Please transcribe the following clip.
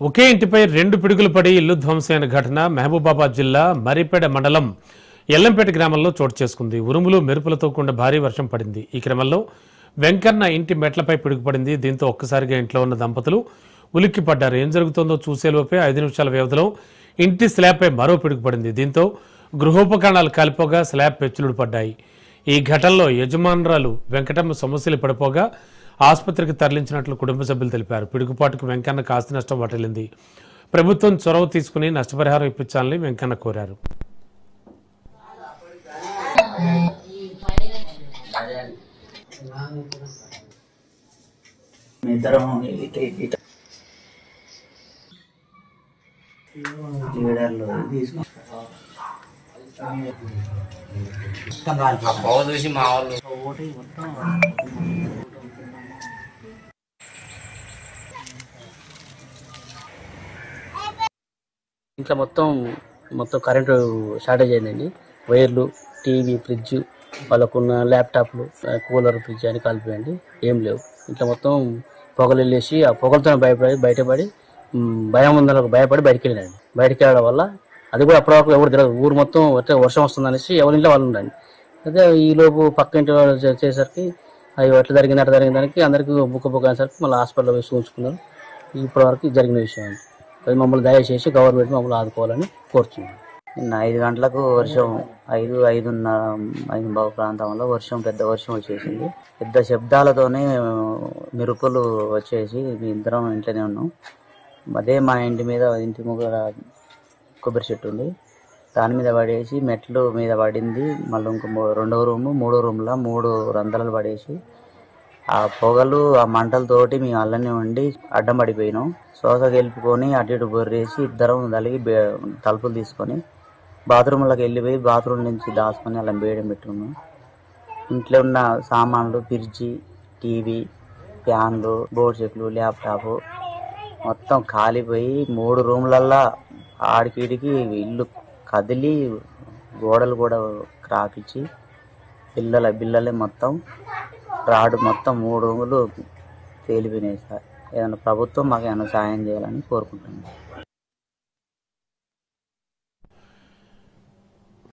ఒకే ఇంటిపై రెండు పిడుగులు పడి ఇల్లు ధ్వంసమైన ఘటన మహబూబాబాద్ జిల్లా మరిపేడ మండలం ఎల్లంపేట గ్రామంలో చోటు చేసుకుంది. ఉరుములు మెరుపులతో కూడిన భారీ వర్షం పడింది. ఈ క్రమంలో వెంకన్న ఇంటి మెట్లపై పిడుగుపడింది. దీంతో ఒక్కసారిగా ఇంట్లో ఉన్న దంపతులు ఉలిక్కిపడ్డారు. ఏం జరుగుతుందో చూసేలోపే 5 నిమిషాల వ్యవధిలో ఇంటి స్లాబ్పై మరో పిడుగుపడింది. దీంతో గృహోపకరణాలు కాలిపోగా స్లాబ్ పెచ్చులుడు పడ్డాయి. ఈ ఘటనలో యజమానురాలు వెంకటమ్మ సమస్యలు పడిపోగా ఆసుపత్రికి తరలించినట్లు కుటుంబ సభ్యులు తెలిపారు. పిడుగుపాటుకు వెంకన్నకు ఆస్తి నష్టం వాటిల్లింది. ప్రభుత్వం చొరవ తీసుకుని నష్టపరిహారం ఇప్పించాలని వెంకన్న కోరారు. ఇంట్లో మొత్తం కరెంటు షార్టేజ్ అయిందండి. వైర్లు, టీవీ, ఫ్రిడ్జ్, వాళ్ళకున్న ల్యాప్టాప్లు, కూలర్, ఫ్రిడ్జ్ అని కలిపియండి. ఏం లేవు. ఇంట్లో మొత్తం పొగలు వెళ్ళేసి ఆ పొగలతో బయటపడి భయపడి బయటికి వెళ్ళినండి. బయటికి వెళ్ళడం వల్ల అది కూడా అప్పటివరకు ఎవరు తెలియదు. ఊరు మొత్తం వర్షం వస్తుందనేసి ఎవరింట్లో వాళ్ళు ఉండండి. అదే ఈలోపు పక్క ఇంటి వాళ్ళు చేసేసరికి అవి ఎట్లా జరిగింది అట్లా జరిగిన దానికి అందరికీ బుక్క అనేసరికి మళ్ళీ హాస్పిటల్లో వేసి ఉంచుకున్నారు. ఇప్పటివరకు జరిగిన విషయం అండి. అది మమ్మల్ని దయచేసి గవర్నమెంట్ మమ్మల్ని ఆదుకోవాలని కోరుతున్నాం. నిన్న 5 గంటలకు వర్షం 5:30 ప్రాంతంలో పెద్ద వర్షం వచ్చేసింది. పెద్ద శబ్దాలతోనే మెరుపులు వచ్చేసి ఇద్దరం ఇంట్లోనే ఉన్నాం. అదే మా ఇంటి ముంగర కొబ్బరి చెట్టు ఉంది. దాని మీద పడేసి మెట్లు మీద పడింది. మళ్ళీ ఇంకో 2వ రూము 3వ రూమ్లో 3 రంధ్రాలు పడేసి ఆ పొగలు ఆ మంటలతోటి మేము అల్లనే ఉండి అడ్డం పడిపోయినాం. శ్వాస గెలుపుకొని అటు ఇటు బొర్రేసి ఇద్దరం తలిగి తలుపులు తీసుకొని బాత్రూంలోకి వెళ్ళిపోయి బాత్రూమ్ నుంచి దాచుకొని అలా బేయడం పెట్టుకున్నాం. ఇంట్లో ఉన్న సామాన్లు, ఫ్రిడ్జి, టీవీ, ఫ్యాన్లు, బోర్డు చెట్లు, ల్యాప్టాప్ మొత్తం కాలిపోయి 3 రూమ్లల్లో ఆడికిడికి ఇల్లు కదిలి గోడలు కూడా క్రాకిచ్చి బిల్లలే మొత్తం రాడు మొత్తం 3 రూములు తేలిపోయినాయి సార్. ఏదైనా ప్రభుత్వం మాకు ఏమైనా సాయం చేయాలని కోరుకుంటున్నాం.